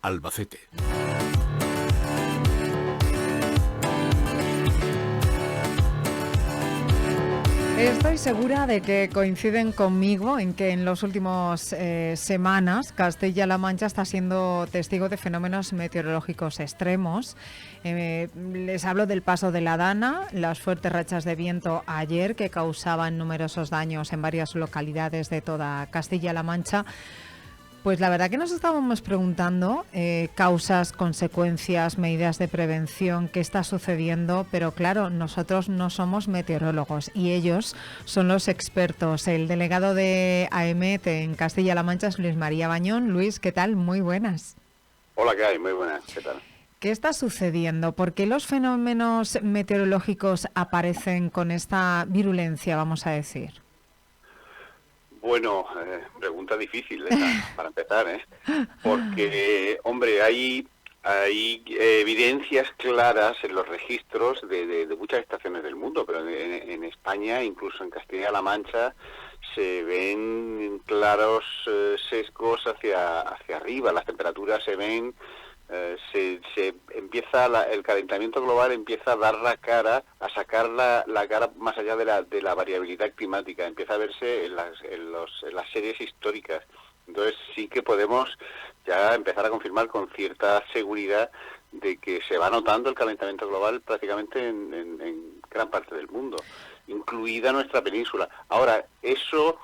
Albacete. Estoy segura de que coinciden conmigo en que en las últimas semanas Castilla-La Mancha está siendo testigo de fenómenos meteorológicos extremos. Les hablo del paso de la Dana, las fuertes rachas de viento ayer que causaban numerosos daños en varias localidades de toda Castilla-La Mancha. Pues la verdad que nos estábamos preguntando causas, consecuencias, medidas de prevención, qué está sucediendo, pero claro, nosotros no somos meteorólogos y ellos son los expertos. El delegado de AEMET en Castilla-La Mancha es Luis María Bañón. Luis, ¿qué tal? Muy buenas. Hola, ¿qué hay? Muy buenas, ¿qué tal? ¿Qué está sucediendo? ¿Por qué los fenómenos meteorológicos aparecen con esta virulencia, vamos a decir? Bueno, pregunta difícil esa, para empezar, porque, hombre, hay evidencias claras en los registros de muchas estaciones del mundo, pero en España, incluso en Castilla-La Mancha, se ven claros sesgos hacia arriba, las temperaturas se ven... el calentamiento global empieza a dar la cara, a sacar la cara más allá de la variabilidad climática, empieza a verse en las series históricas. Entonces sí que podemos ya empezar a confirmar con cierta seguridad de que se va notando el calentamiento global prácticamente en gran parte del mundo, incluida nuestra península. Ahora, eso...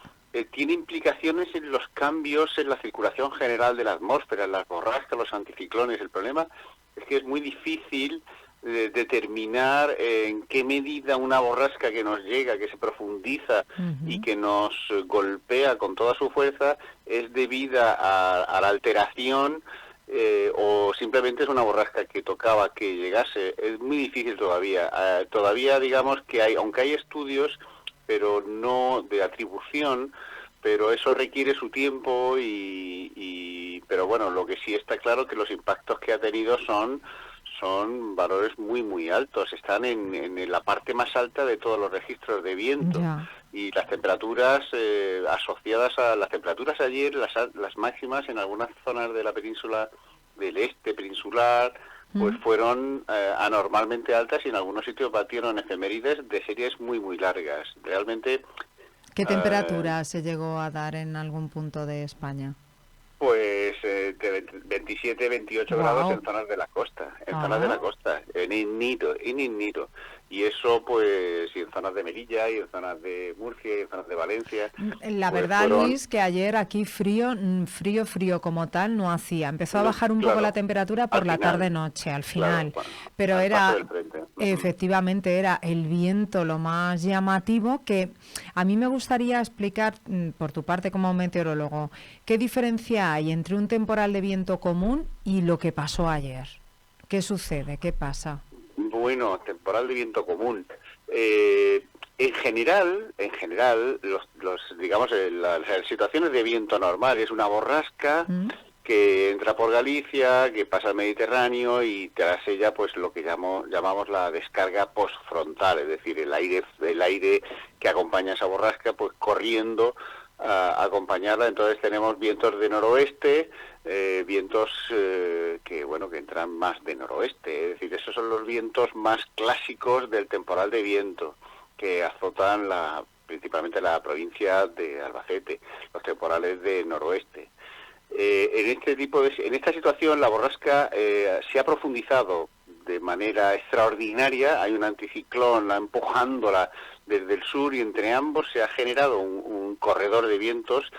tiene implicaciones en los cambios en la circulación general de la atmósfera, en las borrascas, los anticiclones. El problema es que es muy difícil determinar en qué medida una borrasca que nos llega, que se profundiza y que nos golpea con toda su fuerza, es debida a la alteración o simplemente es una borrasca que tocaba que llegase. Es muy difícil todavía. Todavía digamos que aunque hay estudios, pero no de atribución, pero eso requiere su tiempo pero bueno, lo que sí está claro que los impactos que ha tenido son valores muy muy altos, están en la parte más alta de todos los registros de viento. Yeah. Y las temperaturas asociadas a las temperaturas ayer, las máximas en algunas zonas de la península del este peninsular, pues fueron anormalmente altas y en algunos sitios batieron efemérides de series muy muy largas. Realmente... ¿Qué temperatura se llegó a dar en algún punto de España? Pues de 27, 28 grados en zonas de la costa, zonas de la costa, en Innito. Y eso, pues, y en zonas de Melilla, y en zonas de Murcia, y en zonas de Valencia. La pues verdad, Luis, que ayer aquí frío como tal no hacía. Empezó a bajar un poco la temperatura por la tarde-noche, al final. Claro, bueno, pero era, efectivamente, era el viento lo más llamativo, que a mí me gustaría explicar, por tu parte como meteorólogo, ¿qué diferencia hay entre un temporal de viento común y lo que pasó ayer? ¿Qué sucede? ¿Qué pasa? Bueno, temporal de viento común. En general, los digamos, las situaciones de viento normal es una borrasca que entra por Galicia, que pasa al Mediterráneo y tras ella, pues lo que llamamos la descarga postfrontal, es decir, el aire que acompaña a esa borrasca, pues corriendo a acompañarla. Entonces tenemos vientos de noroeste, vientos que entran más de noroeste, es decir, esos son los vientos más clásicos del temporal de viento que azotan principalmente la provincia de Albacete, los temporales de noroeste. En esta situación la borrasca se ha profundizado de manera extraordinaria, hay un anticiclón empujándola desde el sur y entre ambos se ha generado un corredor de vientos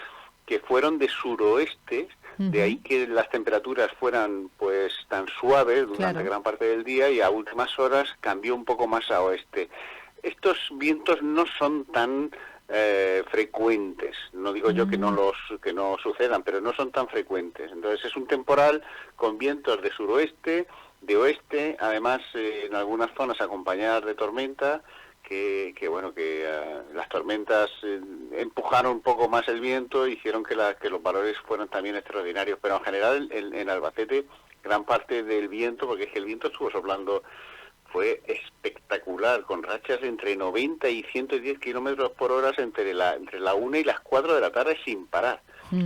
que fueron de suroeste, de ahí que las temperaturas fueran pues tan suaves durante gran parte del día y a últimas horas cambió un poco más a oeste. Estos vientos no son tan frecuentes, no digo yo que no sucedan, pero no son tan frecuentes. Entonces es un temporal con vientos de suroeste, de oeste, además en algunas zonas acompañadas de tormenta, que las tormentas empujaron un poco más el viento, hicieron que los valores fueran también extraordinarios, pero en general en Albacete gran parte del viento, porque es que el viento estuvo soplando, fue espectacular, con rachas entre 90 y 110 kilómetros por hora entre la 1 y las 4 de la tarde sin parar.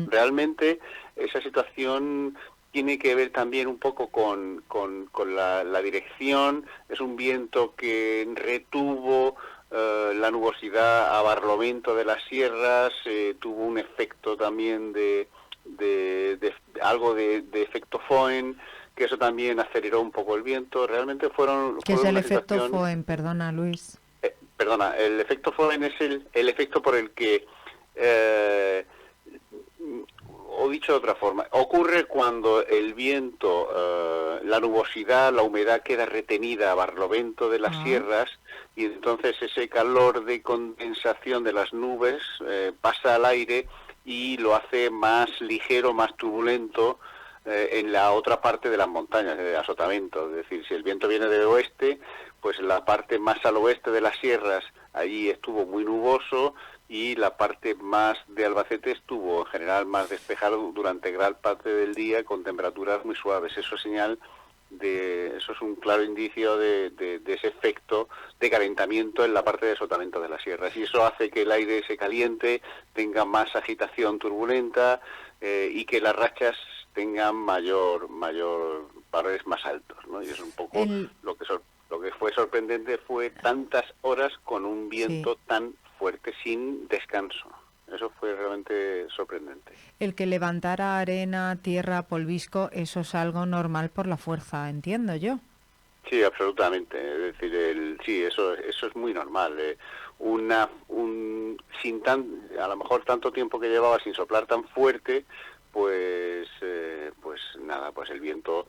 Realmente esa situación tiene que ver también un poco con la dirección. Es un viento que retuvo la nubosidad a Barlovento de las Sierras, tuvo un efecto también de algo de efecto Foehn, que eso también aceleró un poco el viento. Realmente ¿Qué es fue el una efecto situación... Foehn? Perdona, Luis. Perdona, el efecto Foehn es el efecto por el que, o dicho de otra forma, ocurre cuando el viento, la nubosidad, la humedad queda retenida a Barlovento de las Sierras, y entonces ese calor de condensación de las nubes pasa al aire y lo hace más ligero, más turbulento en la otra parte de las montañas, de Sotavento. Es decir, si el viento viene de oeste, pues la parte más al oeste de las sierras, allí estuvo muy nuboso, y la parte más de Albacete estuvo en general más despejado durante gran parte del día, con temperaturas muy suaves. Eso es un claro indicio de ese efecto de calentamiento en la parte de Sotavento de las sierras, y eso hace que el aire se caliente, tenga más agitación turbulenta, y que las rachas tengan mayor valores más altos, ¿no? Y es un poco lo que fue sorprendente, fue tantas horas con un viento tan fuerte sin descanso. Eso fue realmente sorprendente. El que levantara arena, tierra, polvisco, eso es algo normal por la fuerza, entiendo yo. Sí, absolutamente. Es decir, sí, eso es muy normal. A lo mejor tanto tiempo que llevaba sin soplar tan fuerte, pues nada, pues el viento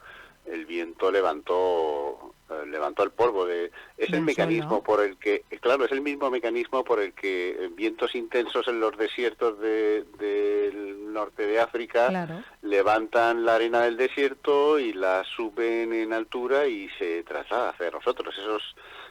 levantó el polvo. Es el mecanismo por el que, claro, es el mismo mecanismo por el que vientos intensos en los desiertos del norte de África levantan la arena del desierto y la suben en altura y se traslada hacia nosotros.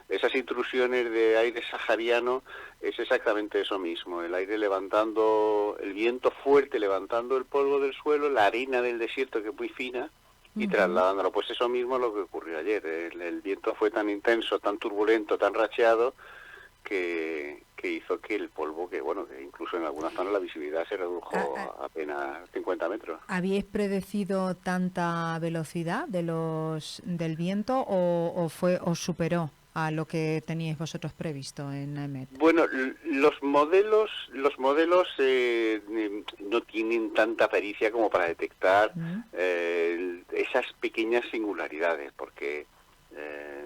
Esas intrusiones de aire sahariano es exactamente eso mismo, el viento fuerte levantando el polvo del suelo, la arena del desierto, que es muy fina, y trasladándolo. Pues eso mismo es lo que ocurrió ayer. El viento fue tan intenso, tan turbulento, tan racheado, que hizo que el polvo, que incluso en algunas zonas la visibilidad se redujo a apenas 50 metros. ¿Habíais predecido tanta velocidad del viento o os superó a lo que teníais vosotros previsto en AEMET? Bueno, los modelos no tienen tanta pericia como para detectar esas pequeñas singularidades, porque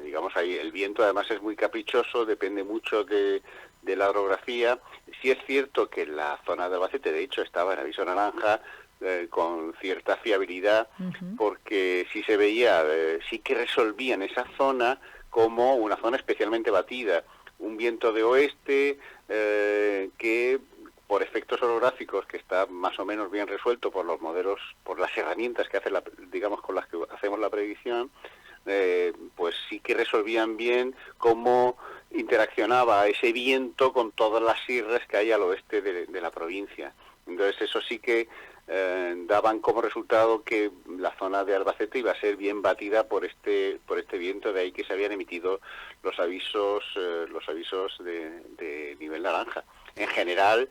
digamos, ahí el viento además es muy caprichoso, depende mucho de la orografía. Sí es cierto que la zona de Albacete, de hecho, estaba en aviso naranja, con cierta fiabilidad, porque sí se veía, sí que resolvían esa zona como una zona especialmente batida, un viento de oeste que por efectos orográficos, que está más o menos bien resuelto por los modelos, por las herramientas que hace digamos, con las que hacemos la predicción, pues sí que resolvían bien cómo interaccionaba ese viento con todas las sierras que hay al oeste de la provincia. Entonces eso sí que daban como resultado que la zona de Albacete iba a ser bien batida por este viento, de ahí que se habían emitido los avisos de nivel naranja. En general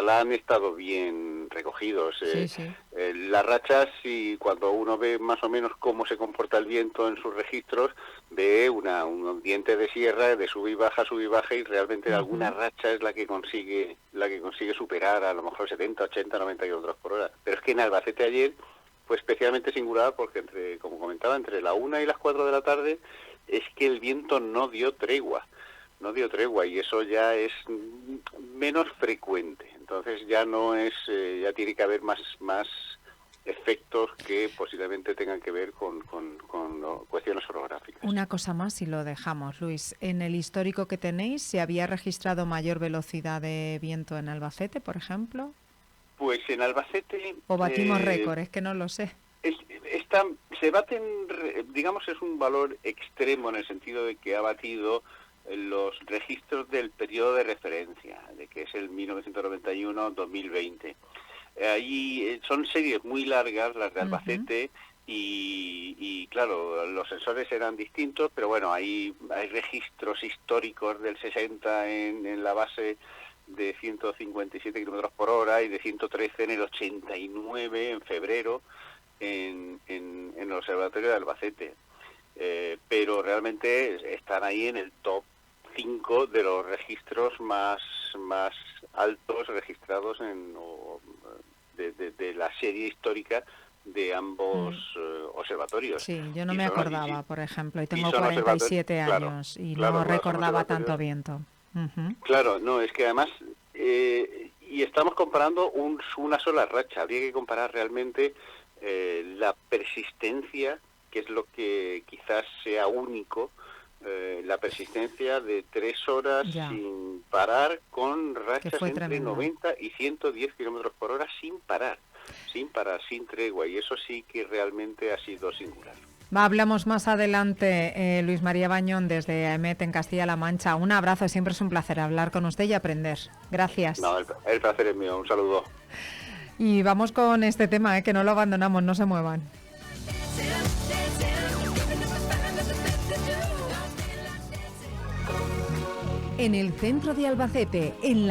han estado bien recogidos. Las rachas, y cuando uno ve más o menos cómo se comporta el viento en sus registros, ve un diente de sierra de sub y baja, y realmente alguna racha es la que consigue superar a lo mejor 70, 80, 90 kilómetros por hora. Pero es que en Albacete ayer fue especialmente singular porque, como comentaba, entre la 1 y las 4 de la tarde es que el viento no dio tregua, y eso ya es menos frecuente. Entonces ya ya tiene que haber más efectos que posiblemente tengan que ver con cuestiones orográficas. Una cosa más y lo dejamos, Luis. En el histórico que tenéis, ¿se había registrado mayor velocidad de viento en Albacete, por ejemplo? Pues en Albacete... ¿O batimos récord? Es que no lo sé. Se baten, digamos, es un valor extremo en el sentido de que ha batido los registros del periodo de referencia, de que es el 1991-2020. Ahí son series muy largas las de Albacete, y claro, los sensores eran distintos, pero bueno, hay registros históricos del 60 en la base de 157 kilómetros por hora y de 113 en el 89, en febrero, en el Observatorio de Albacete. Pero realmente están ahí en el top 5 de los registros más altos registrados de la serie histórica de ambos observatorios. Sí, yo no me acordaba, por ejemplo, y tengo son 47 años y no recordaba tanto viento. Claro, no, es que además, y estamos comparando una sola racha, habría que comparar realmente la persistencia, que es lo que quizás sea único, la persistencia de 3 horas sin parar, con rachas entre tremendo. 90 y 110 kilómetros por hora sin parar, sin tregua, y eso sí que realmente ha sido singular. Hablamos más adelante, Luis María Bañón, desde AEMET en Castilla-La Mancha. Un abrazo, siempre es un placer hablar con usted y aprender. Gracias. No, el placer es mío, un saludo. Y vamos con este tema, que no lo abandonamos, no se muevan. En el centro de Albacete, en